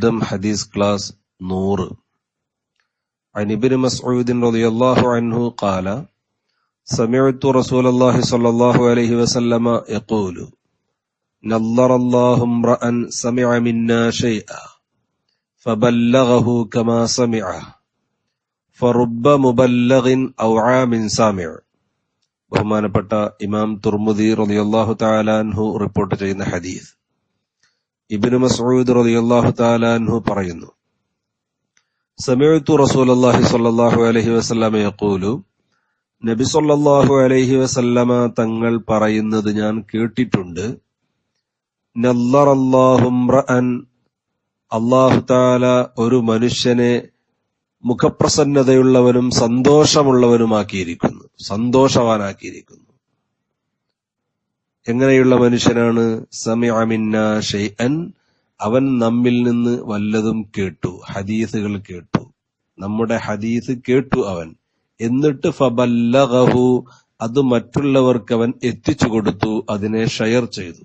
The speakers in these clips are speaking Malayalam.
വിസ്ഡം ഹദീസ് ക്ലാസ് 100. عن ابن مسعود رضي الله عنه قال سمعت رسول الله صلى الله عليه وسلم يقول نظر الله امرأ سمع منا شيئا فبلغه كما سمعه فرب مبلغ أوعى من سامع. ബഹുമാനപ്പെട്ട ഇമാം തുർമുദി റളിയല്ലാഹു തആല അൻഹു റിപ്പോർട്ട് ചെയ്യുന്ന ഹദീസ്. ഇബ്നു മസ്ഊദ് റളിയല്ലാഹു തആല അൻഹു പറയുന്നു, സമഅതു റസൂലുള്ളാഹി സ്വല്ലല്ലാഹു അലൈഹി വസല്ലമ യഖൂലു, നബി സ്വല്ലല്ലാഹു അലൈഹി വസല്ലമ തങ്ങൾ പറയുന്നത് ഞാൻ കേട്ടിട്ടുണ്ട്. നല്ലറല്ലാഹു ഇംറഅൻ, അല്ലാഹു തആല ഒരു മനുഷ്യനെ മുഖപ്രസന്നതയുള്ളവനും സന്തോഷമുള്ളവനുമാക്കിയിരിക്കുന്നു, സന്തോഷവാനാക്കിയിരിക്കുന്നു. എങ്ങനെയുള്ള മനുഷ്യനാണ്? സമിഅ മിന്നാ ഷൈഅൻ, അവൻ നമ്മിൽ നിന്ന് വല്ലതും കേട്ടു, ഹദീസുകൾ കേട്ടു, നമ്മുടെ ഹദീസ് കേട്ടു അവൻ. എന്നിട്ട് ഫബല്ലഗഹു, അത് മറ്റുള്ളവർക്ക് അവൻ എത്തിച്ചു കൊടുത്തു, അതിനെ ഷെയർ ചെയ്തു.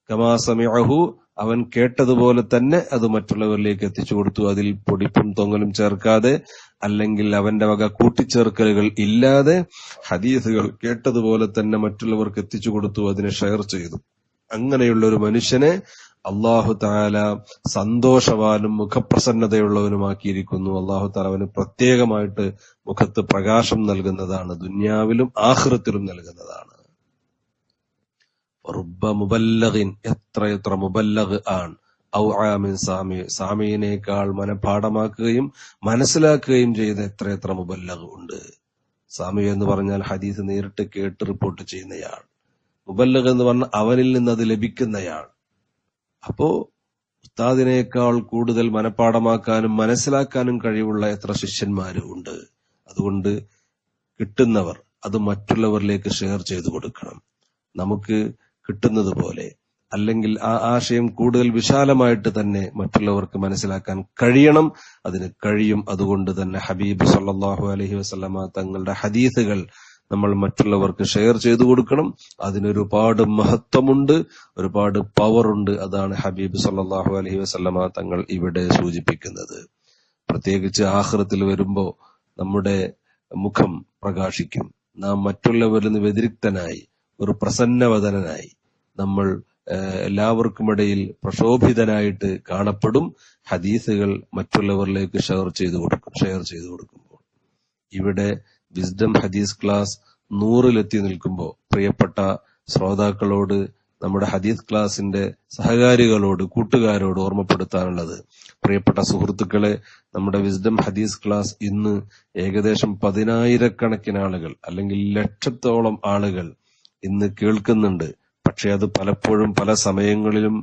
കമാ സമിഅഹു, അവൻ കേട്ടതുപോലെ തന്നെ അത് മറ്റുള്ളവരിലേക്ക് എത്തിച്ചു കൊടുത്തു. അതിൽ പൊടിപ്പും തൊങ്ങലും ചേർക്കാതെ, അല്ലെങ്കിൽ അവന്റെ വക കൂട്ടിച്ചേർക്കലുകൾ ഇല്ലാതെ ഹദീസുകൾ കേട്ടതുപോലെ തന്നെ മറ്റുള്ളവർക്ക് എത്തിച്ചു കൊടുത്തു, അതിനെ ഷെയർ ചെയ്തു. അങ്ങനെയുള്ള ഒരു മനുഷ്യനെ അല്ലാഹു തആല സന്തോഷവാനും മുഖപ്രസന്നതയുള്ളവനുമാക്കിയിരിക്കുന്നു. അല്ലാഹു തആല അവന് പ്രത്യേകമായിട്ട് മുഖത്ത് പ്രകാശം നൽകുന്നതാണ്, ദുനിയാവിലും ആഖിറത്തിലും നൽകുന്നതാണ്. റുബ്ബ മുബല്ലഗിൻ, എത്ര മുബല്ലഗ് ആണ്. ഔആ മിൻ സാമി, സാമിയിനേക്കാൾ മനഃപാഠമാക്കുകയും മനസ്സിലാക്കുകയും ചെയ്ത എത്ര മുബല്ലഗ് ഉണ്ട്. സാമി എന്ന് പറഞ്ഞാൽ ഹദീസ് നേരിട്ട് കേട്ട് റിപ്പോർട്ട് ചെയ്യുന്നയാൾ. മുബല്ലഗ് എന്ന് പറഞ്ഞാൽ അവനിൽ നിന്ന് അത് ലഭിക്കുന്നയാൾ. അപ്പോ ഉസ്താദിനേക്കാൾ കൂടുതൽ മനഃപാഠമാക്കാനും മനസ്സിലാക്കാനും കഴിവുള്ള എത്ര ശിഷ്യന്മാരും ഉണ്ട്. അതുകൊണ്ട് കിട്ടുന്നവർ അത് മറ്റുള്ളവരിലേക്ക് ഷെയർ ചെയ്തു കൊടുക്കണം. നമുക്ക് കിട്ടുന്നത് പോലെ, അല്ലെങ്കിൽ ആ ആശയം കൂടുതൽ വിശാലമായിട്ട് തന്നെ മറ്റുള്ളവർക്ക് മനസ്സിലാക്കാൻ കഴിയണം. അതിന് കഴിയും. അതുകൊണ്ട് തന്നെ ഹബീബ് സല്ലല്ലാഹു അലൈഹി വസല്ലമ തങ്ങളുടെ ഹദീസുകൾ നമ്മൾ മറ്റുള്ളവർക്ക് ഷെയർ ചെയ്തു കൊടുക്കണം. അതിനൊരുപാട് മഹത്വമുണ്ട്, ഒരുപാട് പവറുണ്ട്. അതാണ് ഹബീബ് സല്ലല്ലാഹു അലൈഹി വസല്ലമ തങ്ങൾ ഇവിടെ സൂചിപ്പിക്കുന്നത്. പ്രത്യേകിച്ച് ആഖിറത്തിൽ വരുമ്പോ നമ്മുടെ മുഖം പ്രകാശിക്കും. നാം മറ്റുള്ളവരിൽ നിന്ന് വ്യതിരിക്തനായി, ഒരു പ്രസന്നവദനായി, നമ്മൾ എല്ലാവർക്കുമിടയിൽ പ്രക്ഷോഭിതനായിട്ട് കാണപ്പെടും. ഹദീസുകൾ മറ്റുള്ളവരിലേക്ക് ഷെയർ ചെയ്തു കൊടുക്കുമ്പോൾ. ഇവിടെ വിസ്ഡം ഹദീസ് ക്ലാസ് 100-ലെത്തി നിൽക്കുമ്പോൾ പ്രിയപ്പെട്ട ശ്രോതാക്കളോട്, നമ്മുടെ ഹദീസ് ക്ലാസിന്റെ സഹകാരികളോട്, കൂട്ടുകാരോട് ഓർമ്മപ്പെടുത്താനുള്ളത്, പ്രിയപ്പെട്ട സുഹൃത്തുക്കളെ, നമ്മുടെ വിസ്ഡം ഹദീസ് ക്ലാസ് ഇന്ന് ഏകദേശം 10,000-കണക്കിന് ആളുകൾ, അല്ലെങ്കിൽ ലക്ഷത്തോളം ആളുകൾ ഇന്ന് കേൾക്കുന്നുണ്ട്. പക്ഷെ അത് പലപ്പോഴും പല സമയങ്ങളിലും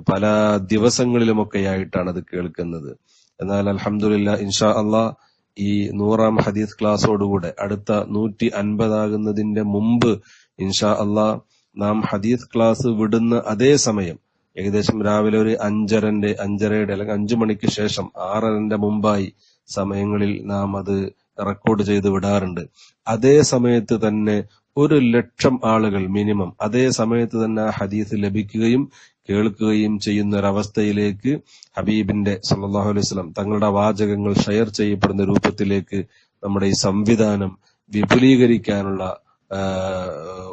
പല ദിവസങ്ങളിലുമൊക്കെ ആയിട്ടാണ് അത് കേൾക്കുന്നത്. എന്നാൽ അൽഹംദുലില്ലാഹ്, ഇൻഷാ അല്ലാഹ്, ഈ 100-ാം ഹദീസ് ക്ലാസ്സോടുകൂടെ അടുത്ത 150 ആകുന്നതിന്റെ മുമ്പ് ഇൻഷാ അല്ലാഹ് നാം ഹദീസ് ക്ലാസ് വിടുന്ന അതേ സമയം, ഏകദേശം രാവിലെ ഒരു 5:30 അല്ലെങ്കിൽ 5 മണിക്ക് ശേഷം 6:30 മുമ്പായി സമയങ്ങളിൽ നാം അത് റെക്കോർഡ് ചെയ്ത് വിടാറുണ്ട്. അതേ സമയത്ത് തന്നെ 1,00,000 ആളുകൾ മിനിമം അതേ സമയത്ത് തന്നെ ഹദീസ് ലഭിക്കുകയും കേൾക്കുകയും ചെയ്യുന്ന ഒരവസ്ഥയിലേക്ക് ഹബീബിന്റെ സല്ലല്ലാഹു അലൈഹി വസല്ലം തങ്ങളുടെ വാചകങ്ങൾ ഷെയർ ചെയ്യപ്പെടുന്ന രൂപത്തിലേക്ക് നമ്മുടെ ഈ സംവിധാനം വിപുലീകരിക്കാനുള്ള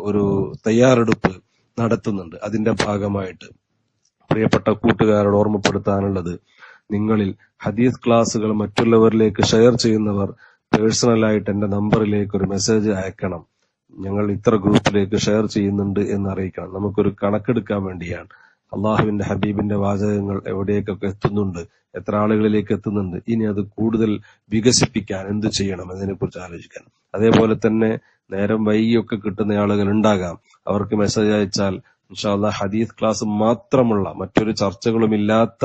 ഒരു തയ്യാറെടുപ്പ് നടത്തുന്നുണ്ട്. അതിന്റെ ഭാഗമായിട്ട് പ്രിയപ്പെട്ട കൂട്ടുകാരോട് ഓർമ്മപ്പെടുത്താനുള്ളത്, നിങ്ങളിൽ ഹദീസ് ക്ലാസുകൾ മറ്റുള്ളവരിലേക്ക് ഷെയർ ചെയ്യുന്നവർ പേഴ്സണലായിട്ട് എന്റെ നമ്പറിലേക്ക് ഒരു മെസ്സേജ് അയക്കണം. ഞങ്ങൾ ഇത്ര ഗ്രൂപ്പിലേക്ക് ഷെയർ ചെയ്യുന്നുണ്ട് എന്ന് അറിയിക്കണം. നമുക്കൊരു കണക്കെടുക്കാൻ വേണ്ടിയാണ്. അള്ളാഹുവിന്റെ ഹബീബിന്റെ വാചകങ്ങൾ എവിടേക്കൊക്കെ എത്തുന്നുണ്ട്, എത്ര ആളുകളിലേക്ക് എത്തുന്നുണ്ട്, ഇനി അത് കൂടുതൽ വികസിപ്പിക്കാൻ എന്ത് ചെയ്യണം എന്നതിനെ കുറിച്ച് ആലോചിക്കാൻ. അതേപോലെ തന്നെ നേരം വൈകിയൊക്കെ കിട്ടുന്ന ആളുകൾ ഉണ്ടാകാം. അവർക്ക് മെസ്സേജ് അയച്ചാൽ ഇൻഷാ അല്ലാഹ് ഹദീസ് ക്ലാസ് മാത്രമുള്ള, മറ്റൊരു ചർച്ചകളും ഇല്ലാത്ത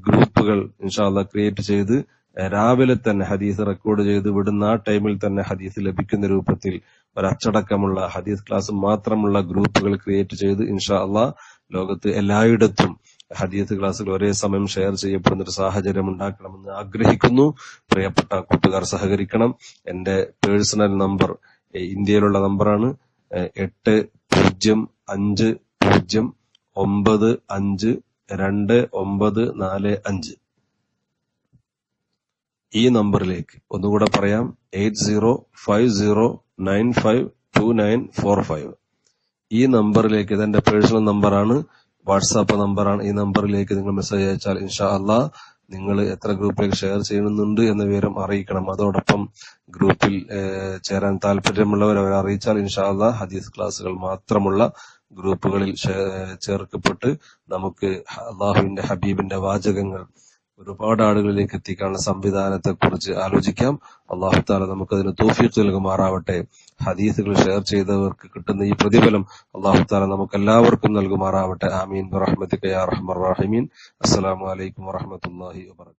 ഗ്രൂപ്പുകൾ ഇൻഷാ അല്ലാഹ് ക്രിയേറ്റ് ചെയ്ത് രാവിലെ തന്നെ ഹദീസ് റെക്കോർഡ് ചെയ്ത് വിടുന്ന ആ ടൈമിൽ തന്നെ ഹദീസ് ലഭിക്കുന്ന രൂപത്തിൽ ഒരച്ചടക്കമുള്ള ഹദീസ് ക്ലാസ് മാത്രമുള്ള ഗ്രൂപ്പുകൾ ക്രിയേറ്റ് ചെയ്ത് ഇൻഷാ അല്ലാഹ് ലോകത്ത് എല്ലായിടത്തും ഹദീസ് ക്ലാസുകൾ ഒരേ സമയം ഷെയർ ചെയ്യപ്പെടുന്ന ഒരു സാഹചര്യം ഉണ്ടാക്കണമെന്ന് ആഗ്രഹിക്കുന്നു. പ്രിയപ്പെട്ട കൂട്ടുകാർ സഹകരിക്കണം. എന്റെ പേഴ്സണൽ നമ്പർ ഇന്ത്യയിലുള്ള നമ്പറാണ് 80509555 2945. ഈ നമ്പറിലേക്ക് ഒന്നുകൂടെ പറയാം, 8050952945. ഈ നമ്പറിലേക്ക്, ഇതെന്റെ പേഴ്സണൽ നമ്പറാണ്, വാട്സാപ്പ് നമ്പറാണ്. ഈ നമ്പറിലേക്ക് നിങ്ങൾ മെസ്സേജ് അയച്ചാൽ ഇൻഷാ അള്ളാഹ് നിങ്ങൾ എത്ര ഗ്രൂപ്പിലേക്ക് ഷെയർ ചെയ്യുന്നുണ്ട് എന്ന വിവരം അറിയിക്കണം. അതോടൊപ്പം ഗ്രൂപ്പിൽ ചേരാൻ താല്പര്യമുള്ളവർ അവരെ അറിയിച്ചാൽ ഇൻഷാ അള്ളാഹ് ഹദീസ് ക്ലാസുകൾ മാത്രമുള്ള ഗ്രൂപ്പുകളിൽ ചേർക്കപ്പെട്ട് നമുക്ക് അള്ളാഹുവിന്റെ ഹബീബിന്റെ വാചകങ്ങൾ ഒരുപാട് ആളുകളിലേക്ക് എത്തിക്കാനുള്ള സംവിധാനത്തെ കുറിച്ച് ആലോചിക്കാം. അള്ളാഹു താല നമുക്കതിന് തൗഫീഖ് നൽകുമാറാവട്ടെ. ഹദീസുകൾ ഷെയർ ചെയ്തവർക്ക് കിട്ടുന്ന ഈ പ്രതിഫലം അള്ളാഹു താല നമുക്ക് എല്ലാവർക്കും നൽകുമാറാവട്ടെ. ആമീൻ ബിറഹ്മതിക യാ അർഹമർ റഹീമീൻ. അസ്സലാമു അലൈക്കും വറഹ്മത്തുള്ളാഹി വബറകാതുഹു.